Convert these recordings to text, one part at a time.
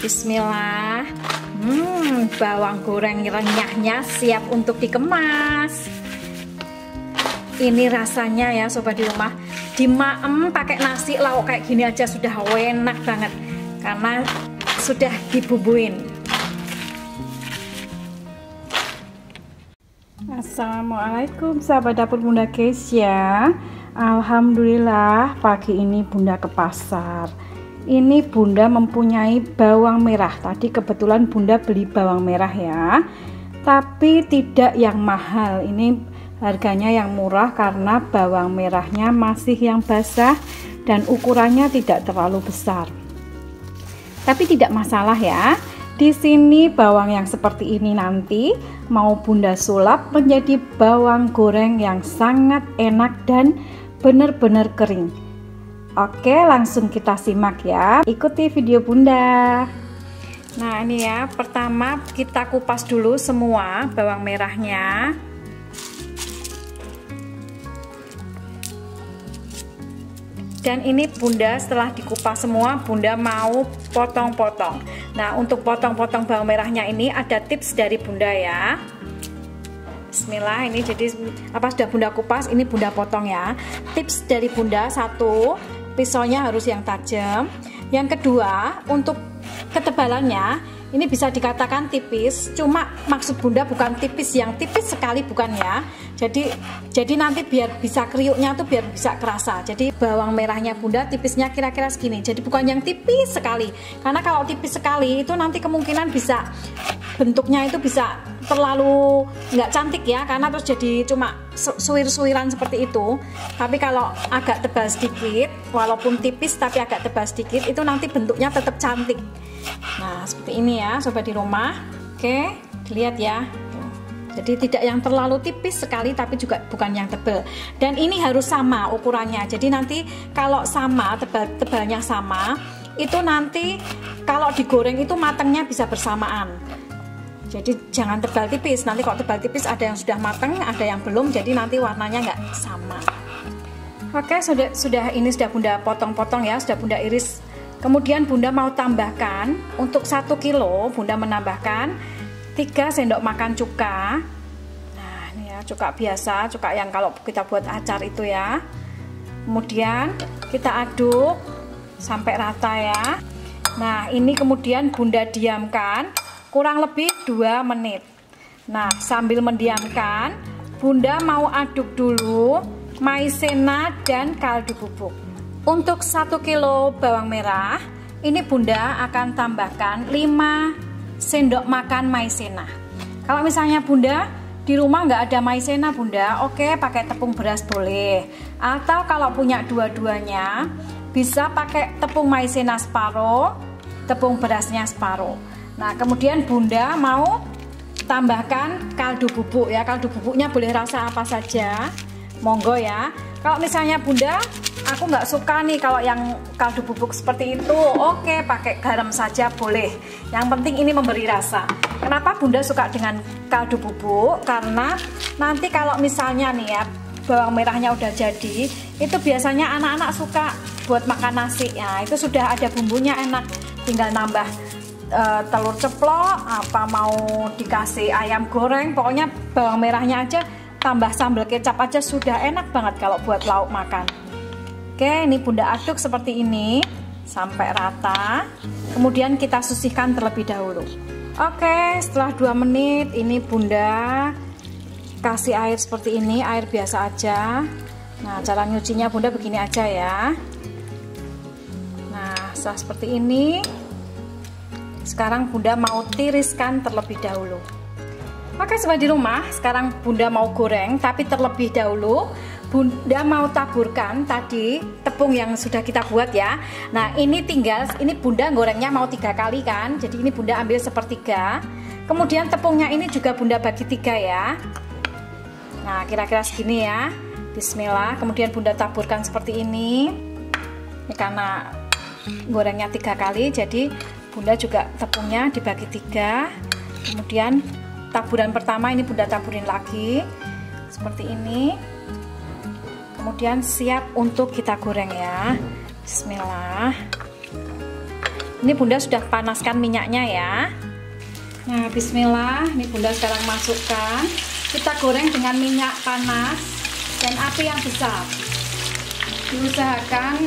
Bismillah. Bawang goreng renyahnya siap untuk dikemas. Ini rasanya ya sobat di rumah, dimaem pakai nasi lauk kayak gini aja sudah enak banget karena sudah dibumbuin. Assalamualaikum sahabat dapur Bunda guys ya. Alhamdulillah pagi ini Bunda ke pasar. Ini Bunda mempunyai bawang merah. Tadi kebetulan Bunda beli bawang merah ya, tapi tidak yang mahal. Ini harganya yang murah karena bawang merahnya masih yang basah dan ukurannya tidak terlalu besar. Tapi tidak masalah ya. Di sini bawang yang seperti ini nanti mau Bunda sulap menjadi bawang goreng yang sangat enak dan benar-benar kering. Oke, langsung kita simak ya. Ikuti video Bunda. Nah, ini ya, pertama kita kupas dulu semua bawang merahnya. Dan ini Bunda setelah dikupas semua, Bunda mau potong-potong. Nah, untuk potong-potong bawang merahnya ini ada tips dari Bunda ya. Bismillah, ini jadi apa sudah Bunda kupas, ini Bunda potong ya. Tips dari Bunda, satu, pisaunya harus yang tajam. Yang kedua, untuk ketebalannya ini bisa dikatakan tipis, cuma maksud Bunda bukan tipis yang tipis sekali, bukan ya. Jadi nanti biar bisa kriuknya tuh biar bisa kerasa. Jadi bawang merahnya Bunda tipisnya kira-kira segini. Jadi bukan yang tipis sekali. Karena kalau tipis sekali itu nanti kemungkinan bisa bentuknya itu bisa terlalu nggak cantik ya, karena terus jadi cuma suwir-suwiran seperti itu. Tapi kalau agak tebal sedikit, walaupun tipis tapi agak tebal sedikit, itu nanti bentuknya tetap cantik. Nah, seperti ini ya sobat di rumah. Oke, dilihat ya. Jadi tidak yang terlalu tipis sekali tapi juga bukan yang tebal. Dan ini harus sama ukurannya. Jadi nanti kalau sama, tebalnya sama, itu nanti kalau digoreng itu matangnya bisa bersamaan. Jadi jangan tebal tipis. Nanti kalau tebal tipis ada yang sudah matang, ada yang belum. Jadi nanti warnanya nggak sama. Oke, sudah ini sudah Bunda potong-potong ya, sudah Bunda iris. Kemudian Bunda mau tambahkan untuk 1 kilo, Bunda menambahkan 3 sendok makan cuka. Nah, ini ya cuka biasa, cuka yang kalau kita buat acar itu ya. Kemudian kita aduk sampai rata ya. Nah, ini kemudian Bunda diamkan kurang lebih 2 menit. Nah, sambil mendiamkan, Bunda mau aduk dulu maizena dan kaldu bubuk. Untuk 1 kilo bawang merah, ini Bunda akan tambahkan 5 sendok makan maizena. Kalau misalnya Bunda di rumah nggak ada maizena Bunda, oke pakai tepung beras boleh. Atau kalau punya dua-duanya, bisa pakai tepung maizena separuh, tepung berasnya separuh. Nah, kemudian Bunda mau tambahkan kaldu bubuk ya. Kaldu bubuknya boleh rasa apa saja, monggo ya. Kalau misalnya Bunda, aku nggak suka nih kalau yang kaldu bubuk seperti itu, oke pakai garam saja boleh. Yang penting ini memberi rasa. Kenapa Bunda suka dengan kaldu bubuk? Karena nanti kalau misalnya nih ya bawang merahnya udah jadi, itu biasanya anak-anak suka buat makan nasi ya. Itu sudah ada bumbunya enak, tinggal nambah telur ceplok, apa mau dikasih ayam goreng, pokoknya bawang merahnya aja tambah sambal kecap aja sudah enak banget kalau buat lauk makan. Oke, ini Bunda aduk seperti ini sampai rata. Kemudian kita sisihkan terlebih dahulu. Oke, setelah 2 menit ini Bunda kasih air seperti ini, air biasa aja. Nah, cara nyucinya Bunda begini aja ya. Nah, setelah seperti ini, sekarang Bunda mau tiriskan terlebih dahulu. Oke sobat di rumah, sekarang Bunda mau goreng, tapi terlebih dahulu Bunda mau taburkan tadi tepung yang sudah kita buat ya. Nah, ini Bunda gorengnya mau 3 kali kan, jadi ini Bunda ambil sepertiga. Kemudian tepungnya ini juga Bunda bagi 3 ya. Nah, kira-kira segini ya. Bismillah, kemudian Bunda taburkan seperti ini. Ini karena gorengnya 3 kali, jadi Bunda juga tepungnya dibagi 3. Kemudian taburan pertama ini Bunda taburin lagi seperti ini. Kemudian siap untuk kita goreng ya. Bismillah. Ini Bunda sudah panaskan minyaknya ya. Nah, bismillah, ini Bunda sekarang masukkan. Kita goreng dengan minyak panas dan api yang besar. Diusahakan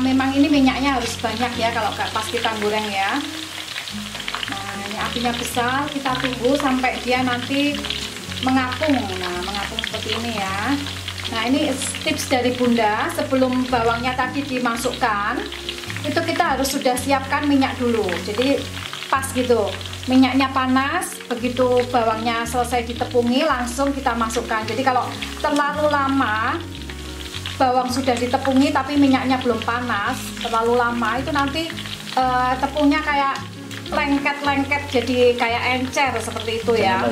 memang ini minyaknya harus banyak ya kalau pas kita goreng ya. Nah, ini apinya besar, kita tunggu sampai dia nanti mengapung. Nah, mengapung seperti ini ya. Nah, ini tips dari Bunda, sebelum bawangnya tadi dimasukkan, itu kita harus sudah siapkan minyak dulu. Jadi pas gitu, minyaknya panas, begitu bawangnya selesai ditepungi langsung kita masukkan. Jadi kalau terlalu lama bawang sudah ditepungi tapi minyaknya belum panas, terlalu lama itu nanti tepungnya kayak lengket-lengket, jadi kayak encer seperti itu ya.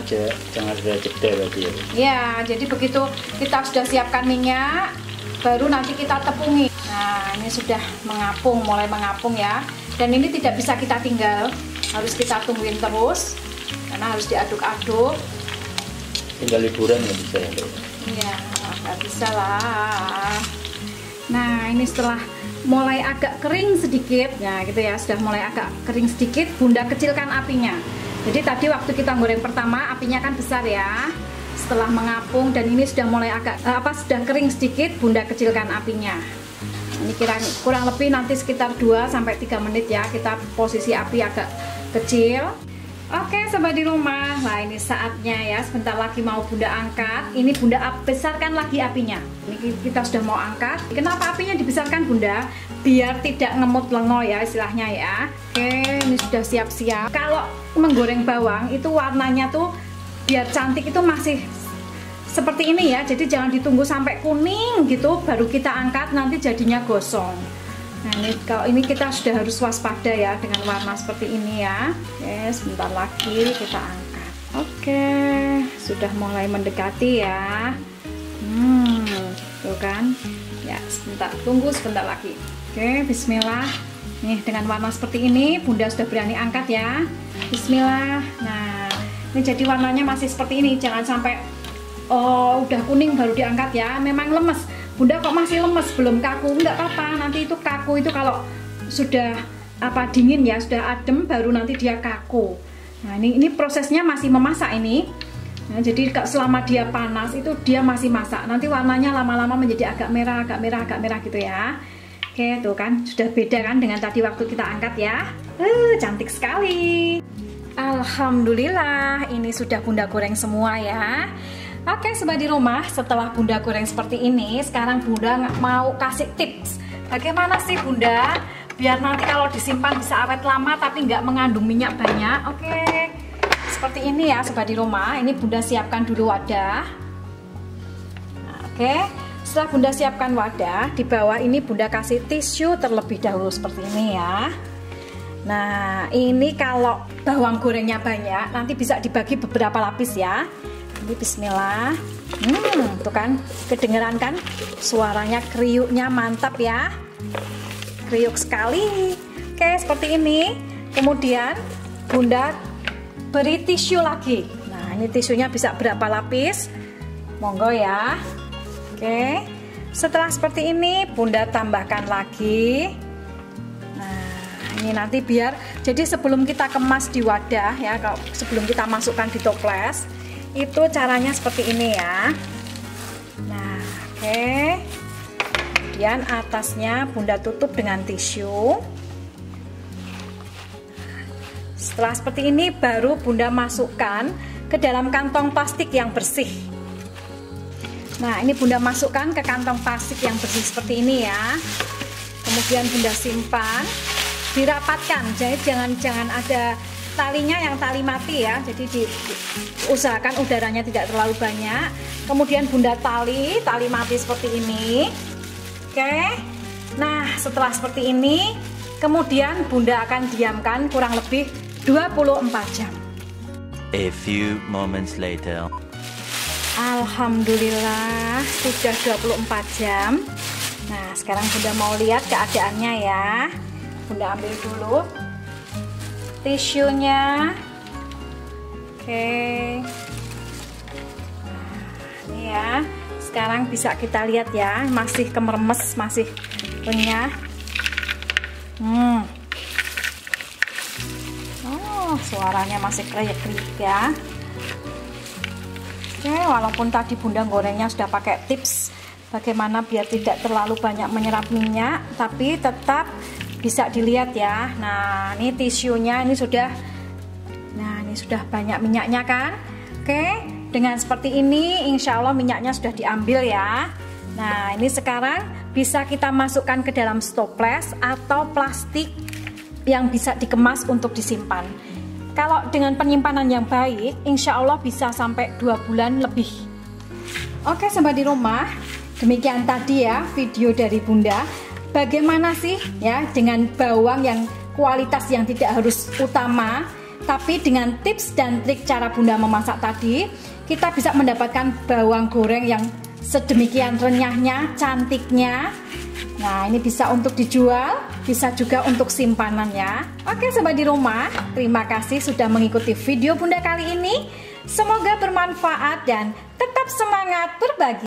Jangan ada jeda berarti ya. Ya, jadi begitu kita sudah siapkan minyak, baru nanti kita tepungi. Nah, ini sudah mengapung, mulai mengapung ya. Dan ini tidak bisa kita tinggal, harus kita tungguin terus, karena harus diaduk-aduk. Tinggal liburan nggak bisa ya? Iya, nggak bisa lah. Nah, ini setelah mulai agak kering sedikit, ya gitu ya, sudah mulai agak kering sedikit, Bunda kecilkan apinya. Jadi tadi waktu kita goreng pertama apinya kan besar ya. Setelah mengapung dan ini sudah mulai agak sudah kering sedikit, Bunda kecilkan apinya. Ini kurang lebih nanti sekitar 2-3 menit ya, kita posisi api agak kecil. Oke sobat di rumah, nah ini saatnya ya, sebentar lagi mau Bunda angkat. Ini Bunda besarkan lagi apinya. Ini kita sudah mau angkat. Kenapa apinya dibesarkan Bunda? Biar tidak ngemut lengo ya istilahnya ya. Oke, ini sudah siap-siap. Kalau menggoreng bawang itu warnanya tuh biar cantik itu masih seperti ini ya. Jadi jangan ditunggu sampai kuning gitu baru kita angkat, nanti jadinya gosong. Nah ini kalau ini kita sudah harus waspada ya dengan warna seperti ini ya. Oke, sebentar lagi kita angkat. Oke, sudah mulai mendekati ya. Tuh kan. Ya, sebentar, tunggu sebentar lagi. Oke, bismillah. Nih dengan warna seperti ini Bunda sudah berani angkat ya. Bismillah. Nah, ini jadi warnanya masih seperti ini, jangan sampai udah kuning baru diangkat ya. Memang lemes. Bunda kok masih lemes, belum kaku, enggak apa-apa. Nanti itu kaku itu kalau sudah dingin ya, sudah adem baru nanti dia kaku. Nah, ini prosesnya masih memasak ini. Nah, jadi selama dia panas itu dia masih masak. Nanti warnanya lama-lama menjadi agak merah gitu ya. Oke, tuh kan sudah beda kan dengan tadi waktu kita angkat ya. Cantik sekali. Alhamdulillah, ini sudah Bunda goreng semua ya. Oke sobat di rumah, setelah Bunda goreng seperti ini, sekarang Bunda mau kasih tips. Bagaimana sih Bunda biar nanti kalau disimpan bisa awet lama tapi nggak mengandung minyak banyak. Oke, seperti ini ya sobat di rumah. Ini Bunda siapkan dulu wadah. Nah, oke, setelah Bunda siapkan wadah, di bawah ini Bunda kasih tisu terlebih dahulu seperti ini ya. Nah, ini kalau bawang gorengnya banyak, nanti bisa dibagi beberapa lapis ya. Ini bismillah. Tuh kan, kedengeran kan suaranya, kriuknya mantap ya. Kriuk sekali. Oke, seperti ini. Kemudian Bunda beri tisu lagi. Nah, ini tisunya bisa berapa lapis? Monggo ya. Oke. Setelah seperti ini Bunda tambahkan lagi. Nah, ini nanti biar jadi sebelum kita kemas di wadah ya, kalau sebelum kita masukkan di toples, itu caranya seperti ini ya. Nah, oke. Kemudian atasnya Bunda tutup dengan tisu. Setelah seperti ini baru Bunda masukkan ke dalam kantong plastik yang bersih. Nah, ini Bunda masukkan ke kantong plastik yang bersih seperti ini ya. Kemudian Bunda simpan, dirapatkan. Jadi jangan ada talinya yang tali mati ya, jadi diusahakan udaranya tidak terlalu banyak. Kemudian Bunda tali mati seperti ini. Oke. Nah, setelah seperti ini kemudian Bunda akan diamkan kurang lebih 24 jam. A few moments later. Alhamdulillah sudah 24 jam. Nah, sekarang Bunda mau lihat keadaannya ya. Bunda ambil dulu tisunya. Oke. Nah, ini ya. Sekarang bisa kita lihat ya, masih kemermes, masih renyah. suaranya masih kriuk-kriuk ya. Oke, walaupun tadi Bunda gorengnya sudah pakai tips bagaimana biar tidak terlalu banyak menyerap minyak, tapi tetap bisa dilihat ya. Nah, ini tisunya ini sudah, nah ini sudah banyak minyaknya kan. Oke, dengan seperti ini insya Allah minyaknya sudah diambil ya. Nah, ini sekarang bisa kita masukkan ke dalam toples atau plastik yang bisa dikemas untuk disimpan. Kalau dengan penyimpanan yang baik, insya Allah bisa sampai 2 bulan lebih. Oke sobat di rumah, demikian tadi ya video dari Bunda. Bagaimana sih ya dengan bawang yang kualitas yang tidak harus utama, tapi dengan tips dan trik cara Bunda memasak tadi, kita bisa mendapatkan bawang goreng yang sedemikian renyahnya, cantiknya. Nah, ini bisa untuk dijual, bisa juga untuk simpanan ya. Oke sobat di rumah, terima kasih sudah mengikuti video Bunda kali ini. Semoga bermanfaat dan tetap semangat berbagi.